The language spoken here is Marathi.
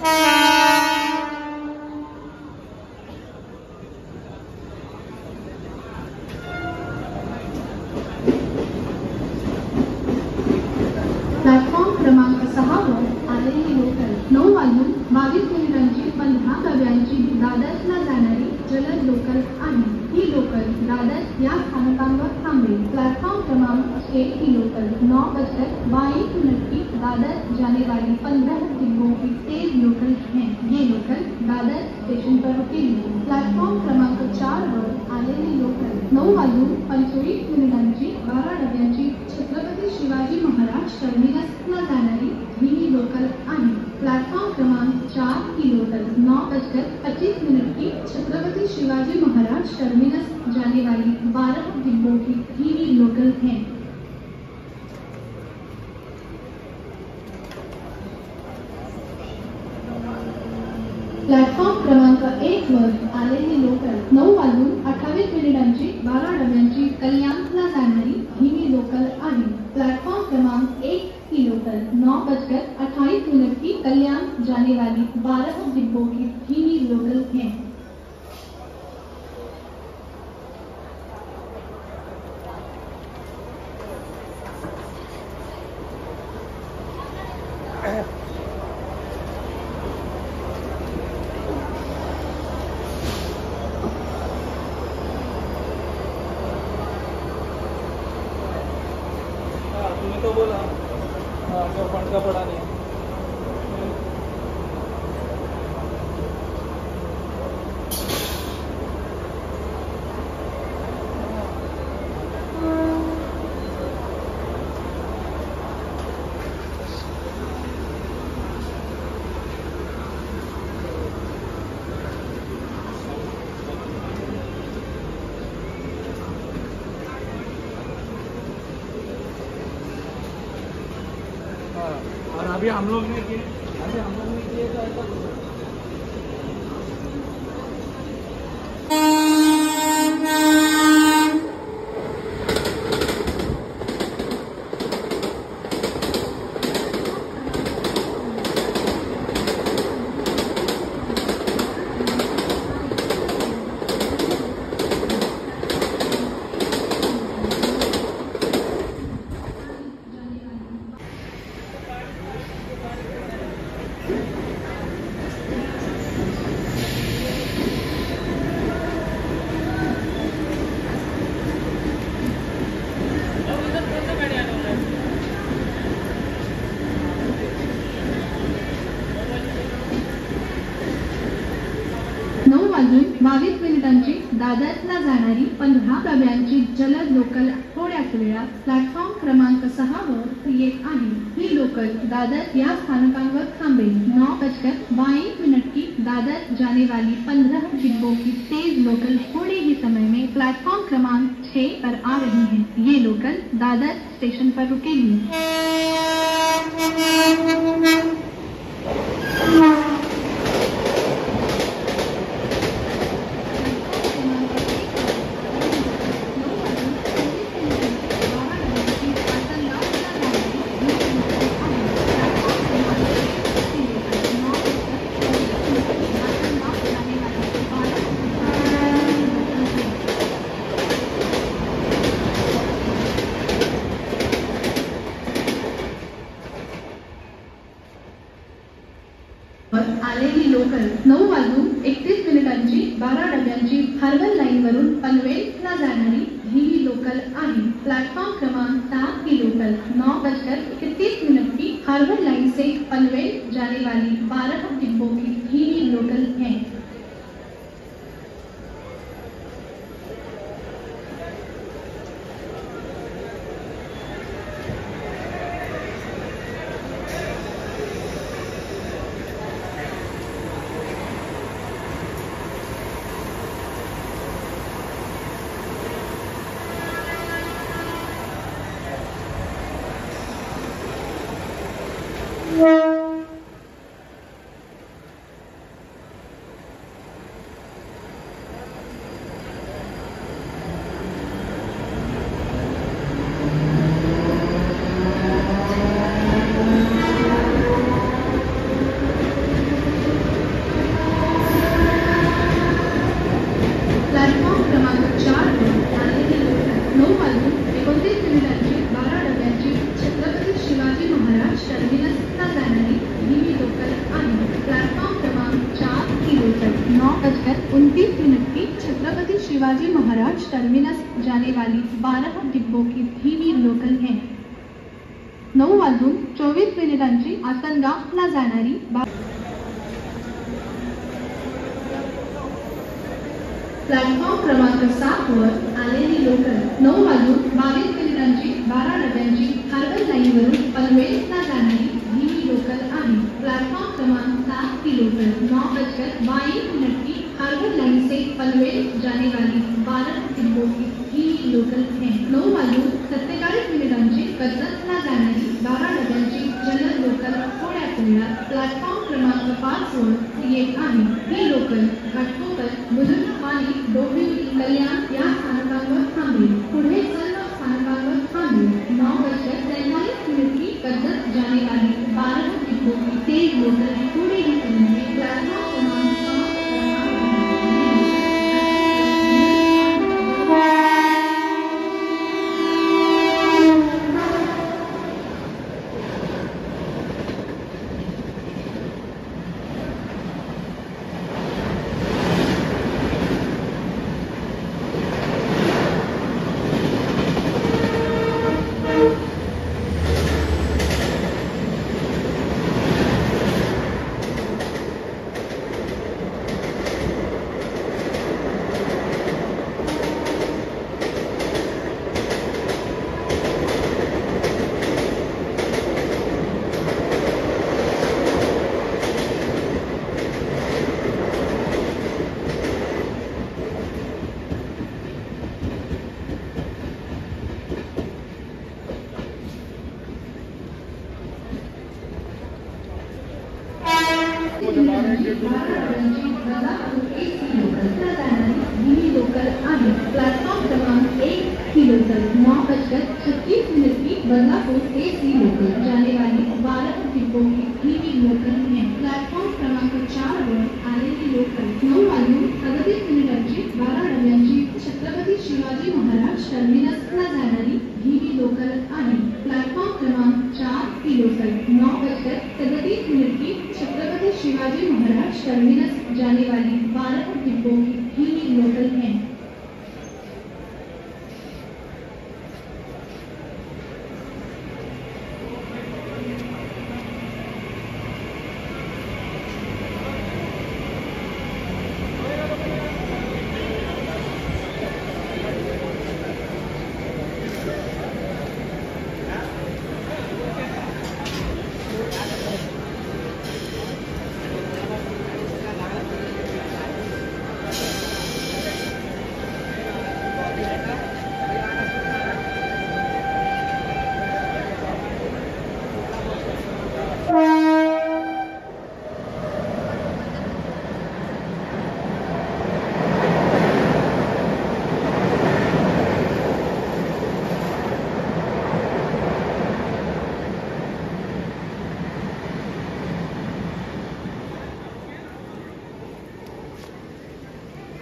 प्लॅटफॉर्म क्रमांक 6 वर आलेली लोकल 9 वाजून 22 मिनिटांची 15 डब्यांची दादरला जाणारी जलद लोकल आहे। ही लोकल दादर या स्थानकांवर थांबेल। प्लॅटफॉर्म क्रमांक 1 की लोकल 9:22 की दादर जाने वाली 15 डिब्बों की तेज लोकल है। ये लोकल दादर स्टेशन पर रुकेगी। प्लॅटफॉर्म क्रमांक 4 वर आलेली लोकल 9 वाजून 25 मिनिटांची 12 डब्यांची छत्रपती शिवाजी महाराज टर्मिनसला जाणारी धीमी लोकल आहे। प्लॅटफॉर्म क्रमांक 4 की लोकल 9:25 की छत्रपति शिवाजी महाराज टर्मिनस जाने वाली 12 डिब्बों की धीमी लोकल है। प्लॅटफॉर्म क्रमांक 1 वर आलेली लोकल 9 वाजून 28 मिनिटांची 12 डब्यांची कल्याणला जाणारी धीमी लोकल आहे। प्लॅटफॉर्म क्रमांक 1 की लोकल 9:28 की कल्याण जाने वाली 12 डिब्बों की धीमी लोकल है। तुम्हें तो बोला जो फंड का पड़ा नहीं। और अभी हम लोग ने किए तो ऐसा वाजून 22 मिनिटांची दादरला जाणारी 15 डब्यांची जलद लोकल थोड्याच वेळात प्लॅटफॉर्म क्रमांक 6 वर येत आहे। ही लोकल दादर या स्थानकांवर थांबेल। 9:22 की दादर जाने वाली 15 डिब्बों की तेज लोकल थोड़े ही समय में प्लेटफॉर्म क्रमांक 6 पर आ रही है। ये लोकल दादर स्टेशन पर रुकेगी। आलेली लोकल 9 वाजून 31 मिनिटांची 12 डब्यांची हार्बर लाईन वरून पनवेलला जाणारी धीमी लोकल आहे। प्लेटफॉर्म क्रमांक 7 की लोकल 9:31 की हार्बर लाइन से पनवेल जाने वाली 12 डिब्बों की धीमी लोकल है। 9:29 की छत्रपति शिवाजी महाराज टर्मिनस जाने वाली 12 डिब्बों की धीमी लोकल है। 9:24 आसनगावला जाणारी प्लॅटफॉर्म क्रमांक 7 वर आलेली लोकल 9:22 12 डब्यांची हार्बर लाईनवरून पनवेलला जाणारी धीमी लोकल आहे। प्लॅटफॉर्म क्रमांक 7 की लोकल 9:22 की हार्बर लाइन से पनवेल जाने वाली 12 डिब्बों की धीमी लोकल है। 9:47 कर्जतला जाणारी 12 डब्यांची जनरल लोकल थोड्याच वेळात प्लॅटफॉर्म क्रमांक 5 वर येत आहे। ही लोकल घाटकोपर, बुजुर्ग आणि डोंबिवली, कल्याण या स्थानकांवर थांबेल। पुढे सर्व स्थानकांवर थांबेल। 9:43 की कर्जत जाने वाली 12 डिब्बों की तेज लोकल पुढे ही चलेंगे। प्लेटफॉर्म क्रमांक 5 प्लेटफॉर्म क्रमांक 1 की लोकल 9:36 की बदलापुर AC लोकल जाने वाली 12 डिब्बों की धीमी लोकल है। प्लेटफॉर्म क्रमांक 4 वर आलेली लोकल 9:38 12 डब्यांची छत्रपती शिवाजी महाराज टर्मिनसला जाणारी धीमी लोकल आहे। प्लेटफॉर्म क्रमांक 4 की लोकल 9:37 की छत्रपति शिवाजी महाराज टर्मिनस जाने वाली 12 डिब्बों की धीमी लोकल है।